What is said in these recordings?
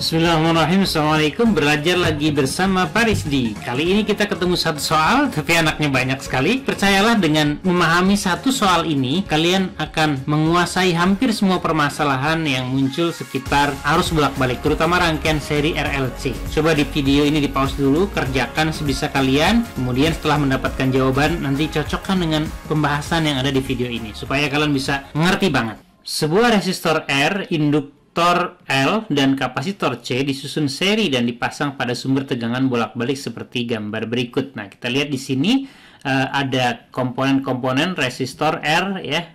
Bismillahirrahmanirrahim. Assalamualaikum. Belajar lagi bersama Parisdi. Kali ini kita ketemu satu soal, tapi anaknya banyak sekali. Percayalah, dengan memahami satu soal ini, kalian akan menguasai hampir semua permasalahan yang muncul sekitar arus bolak-balik, terutama rangkaian seri RLC. Coba di video ini di pause dulu, kerjakan sebisa kalian. Kemudian setelah mendapatkan jawaban, nanti cocokkan dengan pembahasan yang ada di video ini, supaya kalian bisa mengerti banget. Sebuah resistor R, induktor L dan kapasitor C disusun seri dan dipasang pada sumber tegangan bolak-balik seperti gambar berikut. Nah, kita lihat di sini ada komponen-komponen resistor R ya,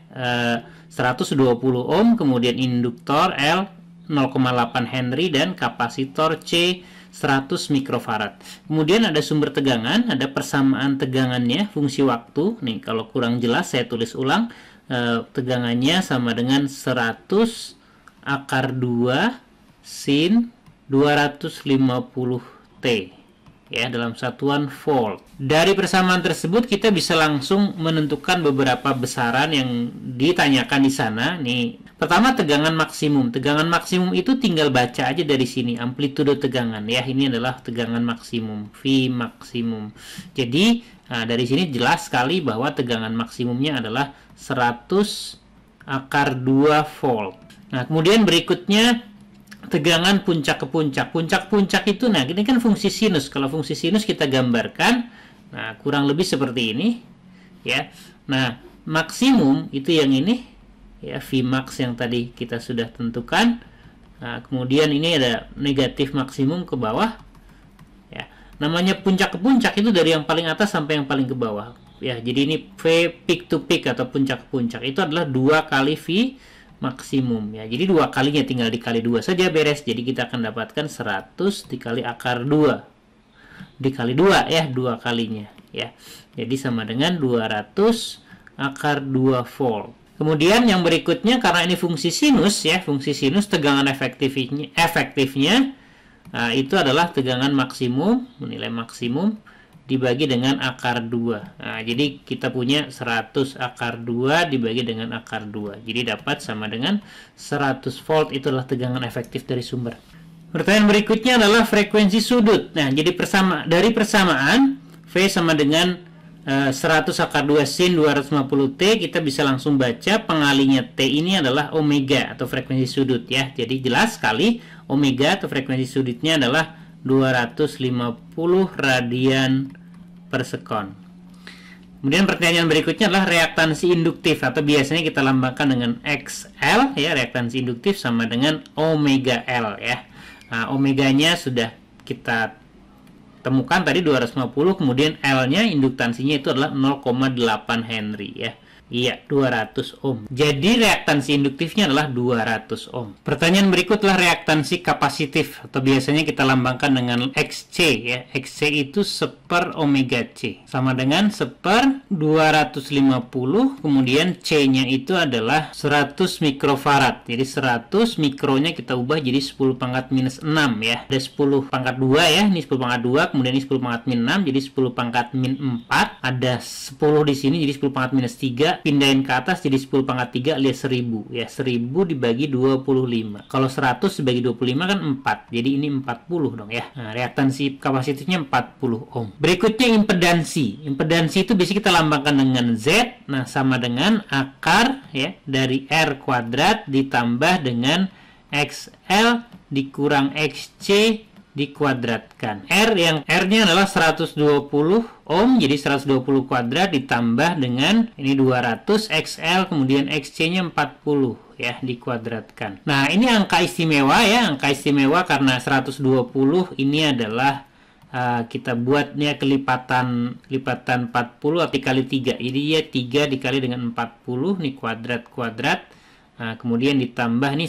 120 ohm, kemudian induktor L 0,8 Henry dan kapasitor C 100 mikrofarad. Kemudian ada sumber tegangan, ada persamaan tegangannya, fungsi waktu. Nih, kalau kurang jelas saya tulis ulang. Tegangannya sama dengan 100 akar 2 sin 250T ya, dalam satuan volt. Dari persamaan tersebut kita bisa langsung menentukan beberapa besaran yang ditanyakan di sana. Nih, pertama tegangan maksimum. Tegangan maksimum itu tinggal baca aja dari sini, amplitudo tegangan ya. Ini adalah tegangan maksimum, V maksimum. Jadi dari sini jelas sekali bahwa tegangan maksimumnya adalah 100 akar 2 volt. Nah, kemudian berikutnya tegangan puncak ke puncak. Puncak-puncak itu, nah ini kan fungsi sinus. Kalau fungsi sinus kita gambarkan, nah kurang lebih seperti ini, ya. Nah, maksimum itu yang ini, ya, Vmax yang tadi kita sudah tentukan. Nah, kemudian ini ada negatif maksimum ke bawah, ya. Namanya puncak ke puncak itu dari yang paling atas sampai yang paling ke bawah, ya. Jadi ini V peak to peak atau puncak ke puncak itu adalah 2 kali V maksimum ya. Jadi 2 kalinya tinggal dikali 2 saja beres. Jadi kita akan dapatkan 100 dikali akar 2 dikali 2 ya, 2 kalinya ya. Jadi sama dengan 200 akar 2 volt. Kemudian yang berikutnya, karena ini fungsi sinus ya, fungsi sinus tegangan efektifnya itu adalah tegangan maksimum, nilai maksimum dibagi dengan akar 2. Nah, jadi kita punya 100 akar 2 dibagi dengan akar 2. Jadi dapat sama dengan 100 volt, itulah tegangan efektif dari sumber. Pertanyaan berikutnya adalah frekuensi sudut. Nah, jadi dari persamaan V sama dengan 100 akar 2 sin 250T, kita bisa langsung baca pengalinya T ini adalah omega atau frekuensi sudut ya. Jadi jelas sekali omega atau frekuensi sudutnya adalah 250 radian per sekon. Kemudian pertanyaan berikutnya adalah reaktansi induktif, atau biasanya kita lambangkan dengan XL ya. Reaktansi induktif sama dengan omega L ya. Nah, omeganya sudah kita temukan tadi 250, kemudian L-nya induktansinya itu adalah 0,8 Henry ya. Iya, 200 ohm. Jadi reaktansi induktifnya adalah 200 ohm. Pertanyaan berikutlah reaktansi kapasitif, atau biasanya kita lambangkan dengan XC ya. XC itu 1/, omega C sama dengan 1/250, kemudian C-nya itu adalah 100 mikrofarad. Jadi 100 mikronya kita ubah jadi 10 pangkat minus 6 ya. Ada 10 pangkat 2 ya. Ini 10 pangkat 2, kemudian ini 10 pangkat min 6 jadi 10 pangkat min 4. Ada 10 di sini jadi 10 pangkat minus 3. Pindahin ke atas jadi 10 pangkat 3 alias 1000 ya. 1000 dibagi 25. Kalau 100 dibagi 25 kan 4. Jadi ini 40 dong ya. Nah, reaktansi kapasitifnya 40 ohm. Berikutnya impedansi. Impedansi itu biasanya kita lambangkan dengan Z. Nah, sama dengan akar ya dari R kuadrat ditambah dengan XL dikurang XC dikuadratkan. Yang R-nya adalah 120 ohm, jadi 120 kuadrat ditambah dengan ini 200 XL, kemudian XC-nya 40 ya, dikuadratkan. Nah, ini angka istimewa ya, angka istimewa karena 120 ini adalah kita buatnya kelipatan 40 dikali 3. Jadi ya 3 dikali dengan 40 nih, kuadrat. Nah, kemudian ditambah ini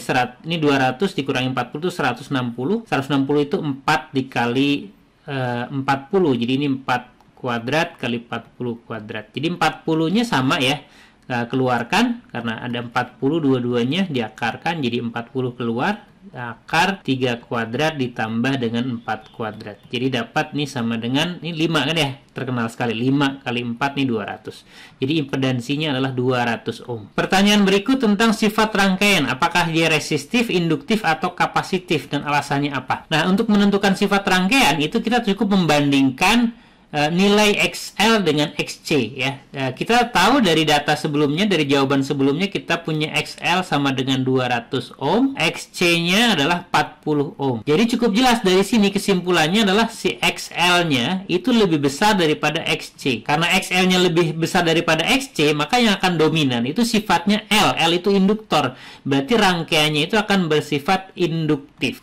200 dikurangi 40 itu 160. 160 itu 4 dikali 40. Jadi ini 4 kuadrat kali 40 kuadrat. Jadi 40-nya sama ya. Keluarkan karena ada 40 dua-duanya diakarkan jadi 40 keluar. akar 3 kuadrat ditambah dengan 4 kuadrat. Jadi dapat nih sama dengan, ini 5 kan ya, terkenal sekali, 5 kali 4 nih 200. Jadi impedansinya adalah 200 ohm. Pertanyaan berikut tentang sifat rangkaian, apakah dia resistif, induktif, atau kapasitif, dan alasannya apa. Nah, untuk menentukan sifat rangkaian itu kita cukup membandingkan nilai XL dengan XC ya. Kita tahu dari data sebelumnya, dari jawaban sebelumnya kita punya XL sama dengan 200 ohm, XC-nya adalah 40 ohm. Jadi cukup jelas dari sini kesimpulannya adalah si XL-nya itu lebih besar daripada XC. Karena XL-nya lebih besar daripada XC, maka yang akan dominan itu sifatnya L. L itu induktor. Berarti rangkaiannya itu akan bersifat induktif.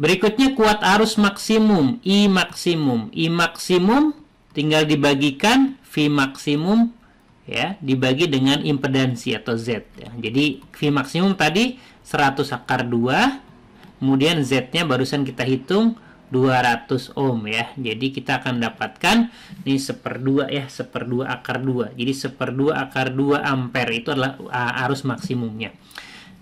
Berikutnya kuat arus maksimum, I maksimum. I maksimum tinggal dibagikan V maksimum ya, dibagi dengan impedansi atau Z ya. Jadi V maksimum tadi 100 akar 2, kemudian Z-nya barusan kita hitung 200 ohm ya. Jadi kita akan dapatkan ini 1/2 ya, 1/2 akar 2. Jadi 1/2 akar 2 ampere itu adalah arus maksimumnya.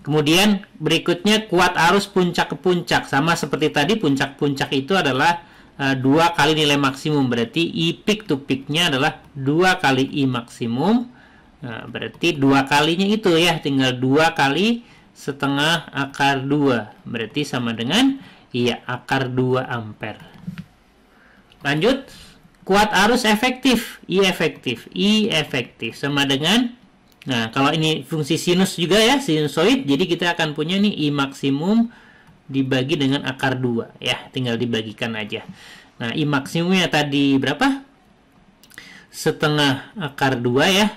Kemudian berikutnya kuat arus puncak ke puncak, sama seperti tadi, puncak-puncak itu adalah 2 kali nilai maksimum, berarti I peak to peak-nya adalah 2 kali I maksimum. Nah, berarti 2 kalinya itu ya, tinggal 2 kali setengah akar 2, berarti sama dengan iya akar 2 ampere. Lanjut, kuat arus efektif, I efektif. I efektif sama dengan, nah, kalau ini fungsi sinus juga ya, sinusoid, jadi kita akan punya nih I maksimum dibagi dengan akar 2 ya, tinggal dibagikan aja. Nah, I maksimumnya tadi berapa? Setengah akar 2 ya.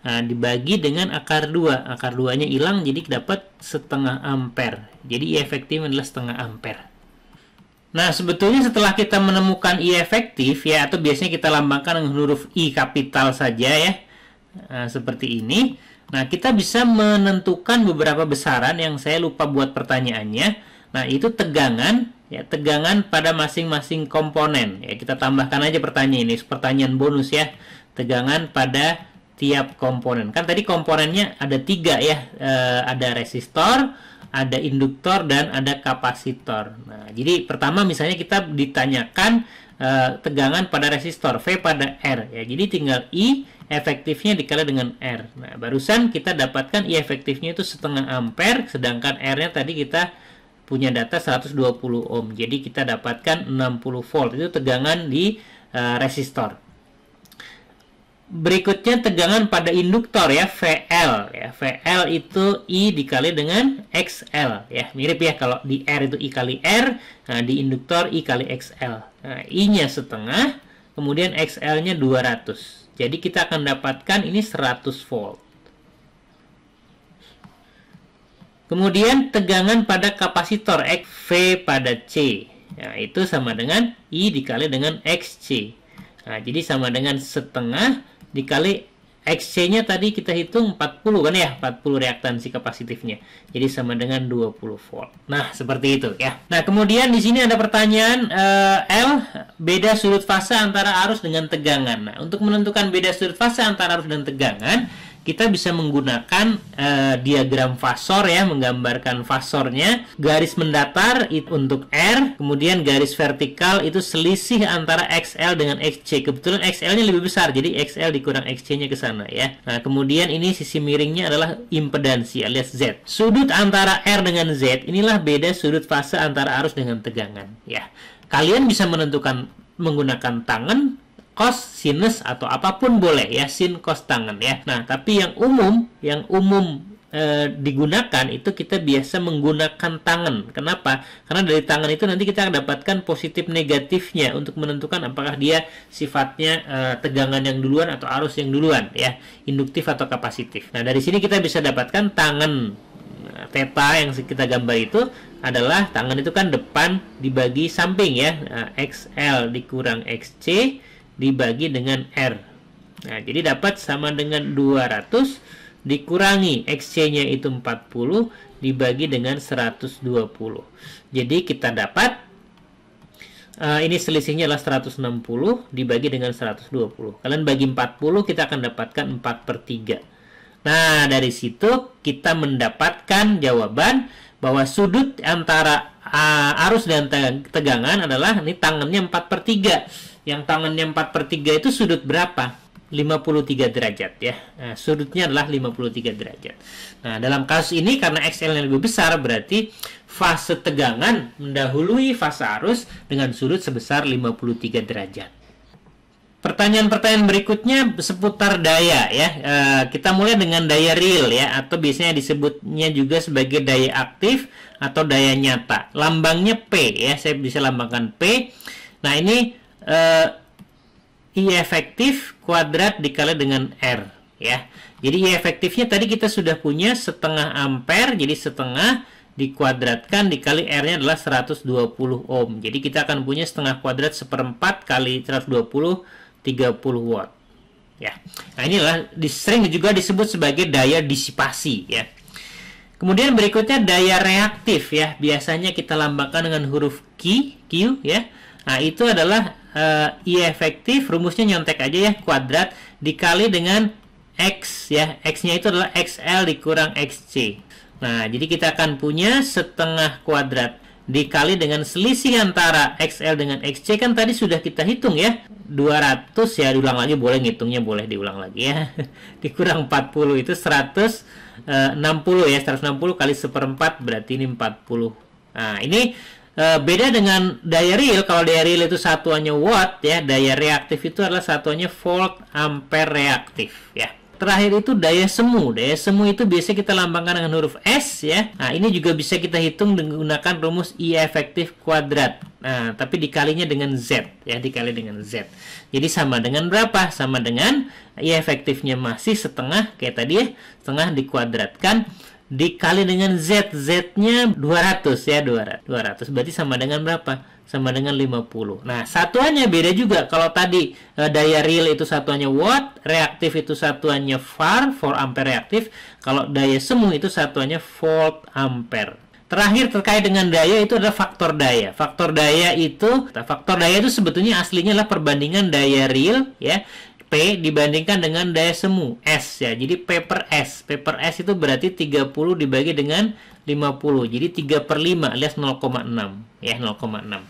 Nah, dibagi dengan akar 2. Akar 2-nya hilang, jadi dapat setengah ampere. Jadi I efektif adalah setengah ampere. Nah, sebetulnya setelah kita menemukan I efektif ya, atau biasanya kita lambangkan dengan huruf I kapital saja ya, seperti ini. Nah, kita bisa menentukan beberapa besaran yang saya lupa buat pertanyaannya. Nah, itu tegangan ya, tegangan pada masing-masing komponen ya. Kita tambahkan aja pertanyaan ini, pertanyaan bonus ya. Tegangan pada tiap komponen. Kan tadi komponennya ada 3 ya. Ada resistor, ada induktor, dan ada kapasitor. Nah, jadi pertama misalnya kita ditanyakan tegangan pada resistor, V pada R ya. Jadi tinggal I efektifnya dikali dengan R. Nah, barusan kita dapatkan I efektifnya itu setengah ampere, sedangkan R-nya tadi kita punya data 120 ohm. Jadi kita dapatkan 60 volt. Itu tegangan di resistor. Berikutnya tegangan pada induktor ya, VL ya. VL itu I dikali dengan XL ya. Mirip ya, kalau di R itu I kali R, nah di induktor I kali XL. Nah, I-nya setengah, kemudian XL-nya 200. Jadi kita akan dapatkan ini 100 volt. Kemudian tegangan pada kapasitor V pada C. Nah, itu sama dengan I dikali dengan XC. Nah, jadi sama dengan setengah dikali XC-nya tadi kita hitung 40 kan ya, 40 reaktansi kapasitifnya. Jadi sama dengan 20 volt. Nah, seperti itu ya. Nah, kemudian di sini ada pertanyaan L, beda sudut fase antara arus dengan tegangan. Nah, untuk menentukan beda sudut fase antara arus dan tegangan, kita bisa menggunakan diagram fasor ya, menggambarkan fasornya. Garis mendatar itu untuk R, kemudian garis vertikal itu selisih antara XL dengan XC. Kebetulan XL-nya lebih besar, jadi XL dikurang XC-nya ke sana ya. Nah, kemudian ini sisi miringnya adalah impedansi alias Z. Sudut antara R dengan Z, inilah beda sudut fase antara arus dengan tegangan ya. Kalian bisa menentukan menggunakan tangan, cos, sinus, atau apapun boleh ya, sin, cos, tangan ya. Nah, tapi yang umum digunakan itu kita biasa menggunakan tangan. Kenapa? Karena dari tangan itu nanti kita akan dapatkan positif negatifnya untuk menentukan apakah dia sifatnya tegangan yang duluan atau arus yang duluan ya, induktif atau kapasitif. Nah, dari sini kita bisa dapatkan tangan theta yang kita gambar itu adalah tangan itu kan depan dibagi samping ya. Nah, XL dikurang XC dibagi dengan R. Nah, jadi dapat sama dengan 200 dikurangi XC-nya itu 40 dibagi dengan 120. Jadi kita dapat ini selisihnya adalah 160 dibagi dengan 120. Kalian bagi 40, kita akan dapatkan 4/3. Nah, dari situ kita mendapatkan jawaban bahwa sudut antara arus dan tegangan adalah, ini tangannya 4/3. Yang tangannya 4/3 itu sudut berapa? 53 derajat ya. Nah, sudutnya adalah 53 derajat. Nah, dalam kasus ini karena XL-nya lebih besar, berarti fase tegangan mendahului fase arus dengan sudut sebesar 53 derajat. Pertanyaan-pertanyaan berikutnya seputar daya ya. Kita mulai dengan daya real ya, atau biasanya disebutnya juga sebagai daya aktif atau daya nyata. Lambangnya P ya, saya bisa lambangkan P. Nah, ini I efektif kuadrat dikali dengan R ya. Jadi I efektifnya tadi kita sudah punya setengah ampere, jadi setengah dikuadratkan dikali R-nya adalah 120 ohm. Jadi kita akan punya setengah kuadrat seperempat kali 120, 30 watt ya. Nah, inilah sering juga disebut sebagai daya disipasi ya. Kemudian berikutnya daya reaktif ya. Biasanya kita lambangkan dengan huruf Q ya. Nah, itu adalah I efektif, rumusnya nyontek aja ya, kuadrat dikali dengan X ya. X-nya itu adalah XL dikurang XC. Nah, jadi kita akan punya setengah kuadrat dikali dengan selisih antara XL dengan XC, kan tadi sudah kita hitung ya. 200 ya, diulang lagi boleh, ngitungnya boleh diulang lagi ya. Dikurang 40 itu 160 ya. 160 kali seperempat berarti ini 40. Nah, ini beda dengan daya real. Kalau daya real itu satuannya watt ya, daya reaktif itu adalah satuannya volt ampere reaktif ya. Terakhir itu daya semu. Daya semu itu biasanya kita lambangkan dengan huruf S ya. Nah, ini juga bisa kita hitung menggunakan rumus I efektif kuadrat. Nah, tapi dikalinya dengan Z ya, dikali dengan Z. Jadi sama dengan berapa? Sama dengan I efektifnya masih setengah kayak tadi ya, setengah dikuadratkan dikali dengan Z. Z-nya 200 ya, 200. Berarti sama dengan berapa? Sama dengan 50. Nah, satuannya beda juga. Kalau tadi daya real itu satuannya watt, reaktif itu satuannya var, volt ampere reaktif. Kalau daya semu itu satuannya volt ampere. Terakhir terkait dengan daya itu adalah faktor daya. Faktor daya itu sebetulnya aslinya adalah perbandingan daya real ya, P dibandingkan dengan daya semu S ya. Jadi P per S. P per S itu berarti 30 dibagi dengan 50. Jadi 3/5 alias 0,6 ya, 0,6.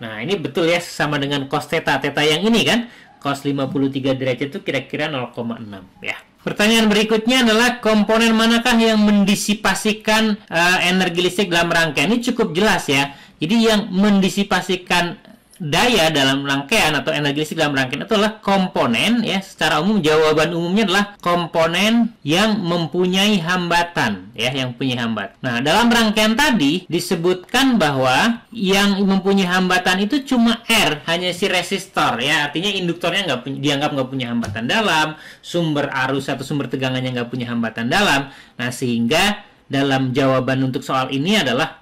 Nah, ini betul ya, sama dengan cos theta. Theta yang ini kan, cos 53 derajat itu kira-kira 0,6 ya. Pertanyaan berikutnya adalah komponen manakah yang mendisipasikan energi listrik dalam rangkaian? Ini cukup jelas ya. Jadi yang mendisipasikan daya dalam rangkaian atau energi listrik dalam rangkaian itu adalah komponen ya. Secara umum jawaban umumnya adalah komponen yang mempunyai hambatan ya, yang punya hambatan. Nah, dalam rangkaian tadi disebutkan bahwa yang mempunyai hambatan itu cuma R, hanya si resistor ya. Artinya induktornya dianggap nggak punya hambatan dalam, sumber arus atau sumber tegangannya nggak punya hambatan dalam. Nah, sehingga dalam jawaban untuk soal ini adalah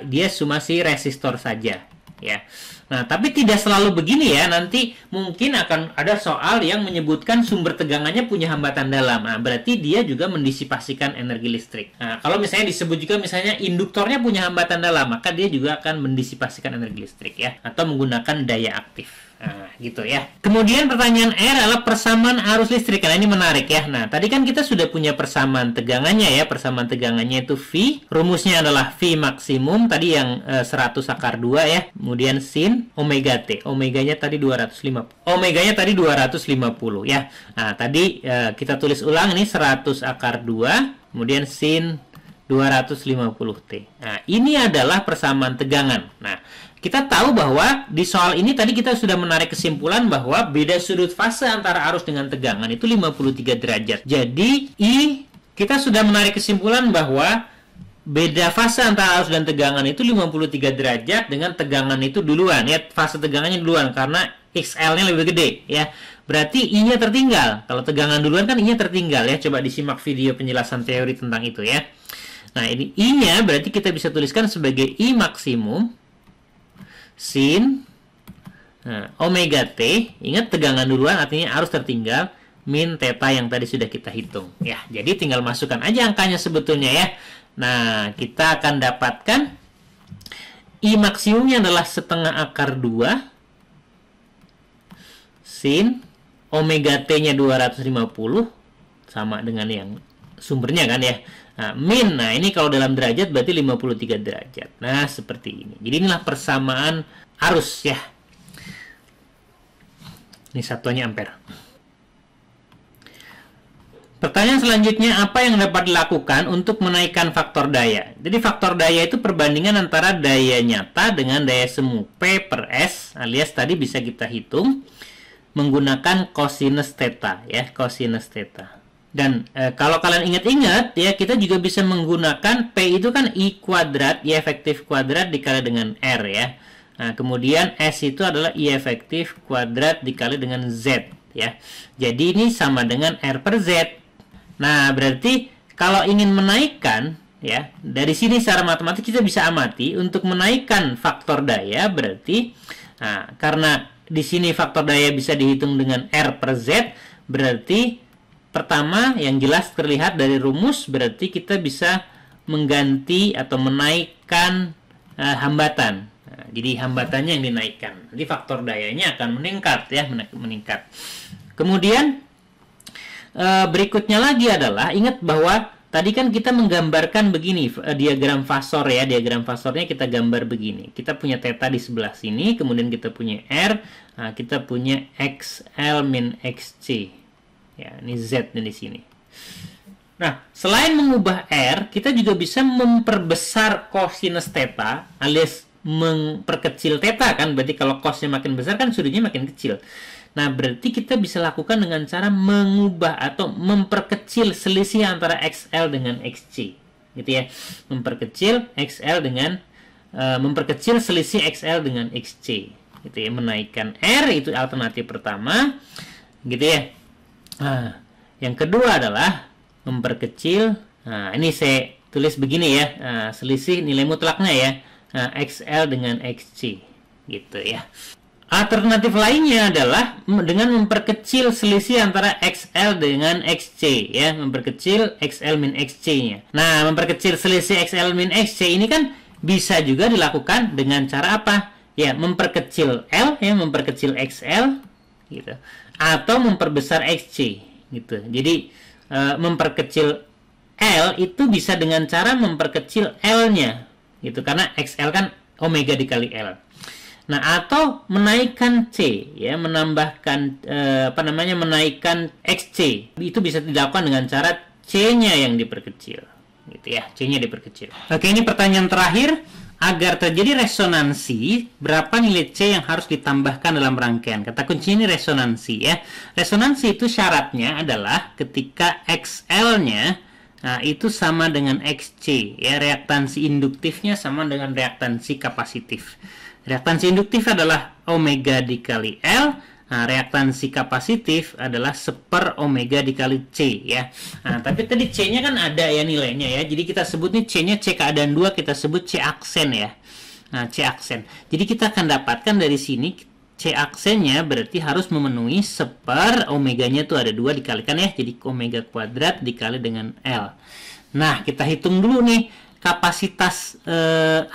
dia cuma si resistor saja ya. Nah, tapi tidak selalu begini ya. Nanti mungkin akan ada soal yang menyebutkan sumber tegangannya punya hambatan dalam. Nah, berarti dia juga mendisipasikan energi listrik. Nah, kalau misalnya disebut juga misalnya induktornya punya hambatan dalam, maka dia juga akan mendisipasikan energi listrik ya, atau menggunakan daya aktif. Nah, gitu ya. Kemudian pertanyaan R adalah persamaan arus listrik. Nah, ini menarik ya. Nah, tadi kan kita sudah punya persamaan tegangannya ya. Persamaan tegangannya itu V. Rumusnya adalah V maksimum. Tadi yang 100 akar 2 ya. Kemudian sin omega T. Omeganya tadi 250. Omeganya tadi 250 ya. Nah, tadi kita tulis ulang ini 100 akar 2. Kemudian sin 250T. Nah, ini adalah persamaan tegangan. Nah, kita tahu bahwa di soal ini tadi kita sudah menarik kesimpulan bahwa beda sudut fase antara arus dengan tegangan itu 53 derajat. Jadi, kita sudah menarik kesimpulan bahwa beda fase antara arus dan tegangan itu 53 derajat dengan tegangan itu duluan ya. Fase tegangannya duluan karena XL-nya lebih gede ya. Berarti I-nya tertinggal. Kalau tegangan duluan kan I-nya tertinggal ya. Coba disimak video penjelasan teori tentang itu ya. Nah, ini I-nya berarti kita bisa tuliskan sebagai I maksimum sin omega T. Ingat tegangan duluan artinya arus tertinggal, min theta yang tadi sudah kita hitung ya. Jadi tinggal masukkan aja angkanya sebetulnya ya. Nah, kita akan dapatkan I maksimumnya adalah setengah akar 2 sin omega T nya 250 sama dengan yang sumbernya kan ya. Nah, min, nah ini kalau dalam derajat berarti 53 derajat. Nah, seperti ini. Jadi inilah persamaan arus ya. Ini satuannya ampere. Pertanyaan selanjutnya, apa yang dapat dilakukan untuk menaikkan faktor daya? Jadi faktor daya itu perbandingan antara daya nyata dengan daya semu. P per S alias tadi bisa kita hitung menggunakan cosinus theta ya, cosinus theta. Dan kalau kalian ingat-ingat ya, kita juga bisa menggunakan P itu kan I kuadrat, I efektif kuadrat dikali dengan R ya. Nah, kemudian S itu adalah I efektif kuadrat dikali dengan Z ya. Jadi ini sama dengan R per Z. Nah, berarti kalau ingin menaikkan ya, dari sini secara matematik kita bisa amati untuk menaikkan faktor daya berarti karena di sini faktor daya bisa dihitung dengan R per Z, berarti pertama yang jelas terlihat dari rumus berarti kita bisa mengganti atau menaikkan hambatan. Nah, jadi hambatannya yang dinaikkan. Jadi faktor dayanya akan meningkat ya, meningkat. Kemudian berikutnya lagi adalah ingat bahwa tadi kan kita menggambarkan begini diagram fasor ya, diagram fasornya kita gambar begini. Kita punya theta di sebelah sini, kemudian kita punya R, kita punya XL min XC. Ya, ini Z di sini. Nah, selain mengubah R, kita juga bisa memperbesar cosinus theta alias memperkecil theta kan, berarti kalau cosnya makin besar kan sudutnya makin kecil. Nah, berarti kita bisa lakukan dengan cara mengubah atau memperkecil selisih antara XL dengan XC. Gitu ya. Memperkecil XL dengan memperkecil selisih XL dengan XC. Gitu ya, menaikkan R itu alternatif pertama. Gitu ya. Nah, yang kedua adalah memperkecil. Nah, ini saya tulis begini ya. Selisih nilai mutlaknya ya. XL dengan XC. Gitu ya. Alternatif lainnya adalah dengan memperkecil selisih antara XL dengan XC ya, memperkecil XL min XC-nya. Nah, memperkecil selisih XL min XC ini kan bisa juga dilakukan dengan cara apa? Ya, memperkecil L ya, memperkecil XL gitu. Atau memperbesar XC gitu. Jadi memperkecil L itu bisa dengan cara memperkecil L-nya gitu, karena XL kan omega dikali L. Nah, atau menaikkan C ya, menambahkan menaikkan XC. Itu bisa dilakukan dengan cara C-nya yang diperkecil. Gitu ya, C-nya diperkecil. Oke, ini pertanyaan terakhir. Agar terjadi resonansi, berapa nilai C yang harus ditambahkan dalam rangkaian? Kata kunci ini resonansi ya. Resonansi itu syaratnya adalah ketika XL-nya itu sama dengan XC ya, reaktansi induktifnya sama dengan reaktansi kapasitif. Reaktansi induktif adalah omega dikali L. Nah, reaktansi kapasitif adalah seper omega dikali C ya. Nah, tapi tadi C-nya kan ada ya nilainya ya. Jadi kita sebut nih C-nya C keadaan 2, kita sebut C aksen ya. Nah, C aksen. Jadi kita akan dapatkan dari sini C aksennya berarti harus memenuhi seper omeganya tuh ada 2 dikalikan ya. Jadi omega kuadrat dikali dengan L. Nah, kita hitung dulu nih. Kapasitas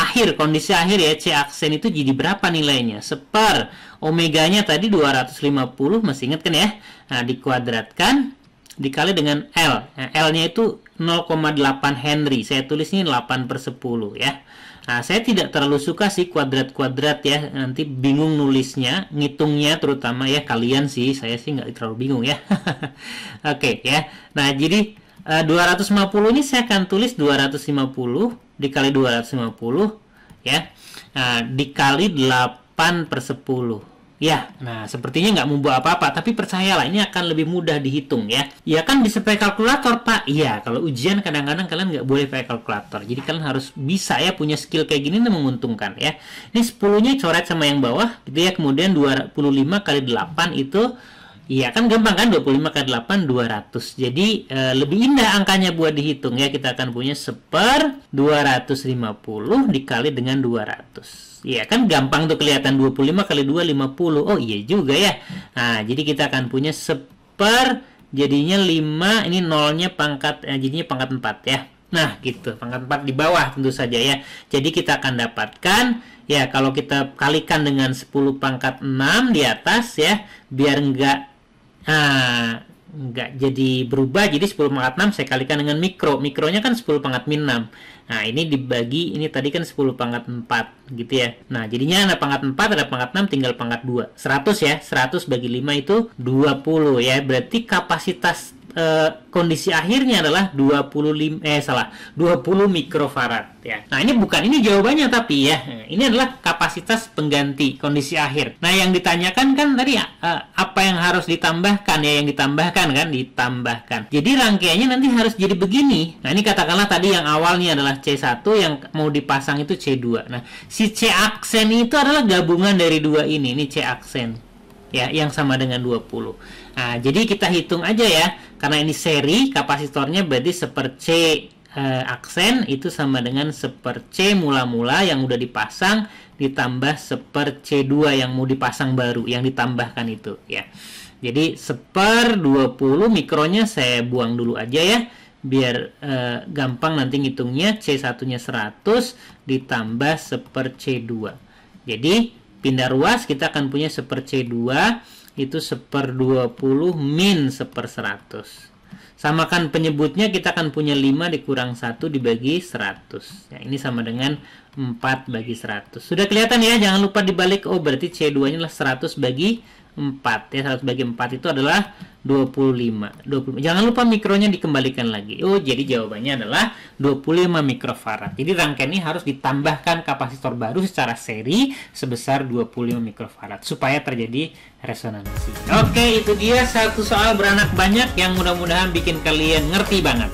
akhir, kondisi akhir ya, C aksen itu jadi berapa nilainya? Seper omeganya tadi 250, masih ingat kan ya? Nah, dikuadratkan dikali dengan L. Nah, L-nya itu 0,8 Henry. Saya tulis ini 8 per 10 ya. Nah, saya tidak terlalu suka sih kuadrat-kuadrat ya. Nanti bingung nulisnya, ngitungnya terutama ya. Kalian sih, saya sih nggak terlalu bingung ya. Oke ya. Nah, jadi 250 ini saya akan tulis 250 dikali 250 ya, dikali 8 per 10 ya. Nah, sepertinya nggak membuat apa-apa, tapi percayalah ini akan lebih mudah dihitung ya. Ya kan bisa pakai kalkulator Pak. Iya, kalau ujian kadang-kadang kalian nggak boleh pakai kalkulator, jadi kalian harus bisa ya, punya skill kayak gini, itu menguntungkan ya. Ini 10-nya coret sama yang bawah gitu ya, kemudian 25 kali 8 itu iya kan gampang kan, 25 kali 8 200. Jadi lebih indah angkanya buat dihitung ya. Kita akan punya seper 250 dikali dengan 200. Iya kan gampang tuh kelihatan, 25 kali 2 50. Oh iya juga ya. Nah, jadi kita akan punya seper jadinya 5, ini nolnya pangkat jadinya pangkat 4 ya. Nah, gitu. Pangkat 4 di bawah tentu saja ya. Jadi kita akan dapatkan ya, kalau kita kalikan dengan 10 pangkat 6 di atas ya, biar nggak jadi berubah, jadi 10 pangkat 6 saya kalikan dengan mikro. Mikronya kan 10 pangkat min 6. Nah, ini dibagi, ini tadi kan 10 pangkat 4 gitu ya. Nah, jadinya ada pangkat 4, ada pangkat 6, tinggal pangkat 2. 100 ya, 100 bagi 5 itu 20 ya. Berarti kapasitas kondisi akhirnya adalah 20 mikrofarad ya. Nah, ini jawabannya, tapi ya ini adalah kapasitas pengganti kondisi akhir. Nah, yang ditanyakan kan tadi apa yang harus ditambahkan ya, yang ditambahkan. Jadi rangkaiannya nanti harus jadi begini. Nah, ini katakanlah tadi yang awalnya adalah C1, yang mau dipasang itu C2. Nah, si C aksen itu adalah gabungan dari dua ini C aksen ya, yang sama dengan 20. Nah, jadi kita hitung aja ya. Karena ini seri, kapasitornya berarti seper C aksen itu sama dengan seper C mula-mula yang udah dipasang ditambah seper C2 yang mau dipasang baru, yang ditambahkan itu ya. Jadi seper 20 mikronya saya buang dulu aja ya, biar gampang nanti ngitungnya. C1-nya 100 ditambah seper C2. Jadi pindah ruas, kita akan punya seper C2 itu seper 20 min seper 100. Samakan penyebutnya, kita akan punya 5 dikurang 1 dibagi 100. Ya, ini sama dengan 4 bagi 100. Sudah kelihatan ya, jangan lupa dibalik. Oh, berarti C2-nya adalah 100 bagi 4 ya. 100 bagi 4 itu adalah 25. Jangan lupa mikronya dikembalikan lagi. Oh, jadi jawabannya adalah 25 mikrofarad. Jadi rangkaian ini harus ditambahkan kapasitor baru secara seri sebesar 25 mikrofarad supaya terjadi resonansi. Oke, itu dia satu soal beranak banyak yang mudah-mudahan bikin kalian ngerti banget.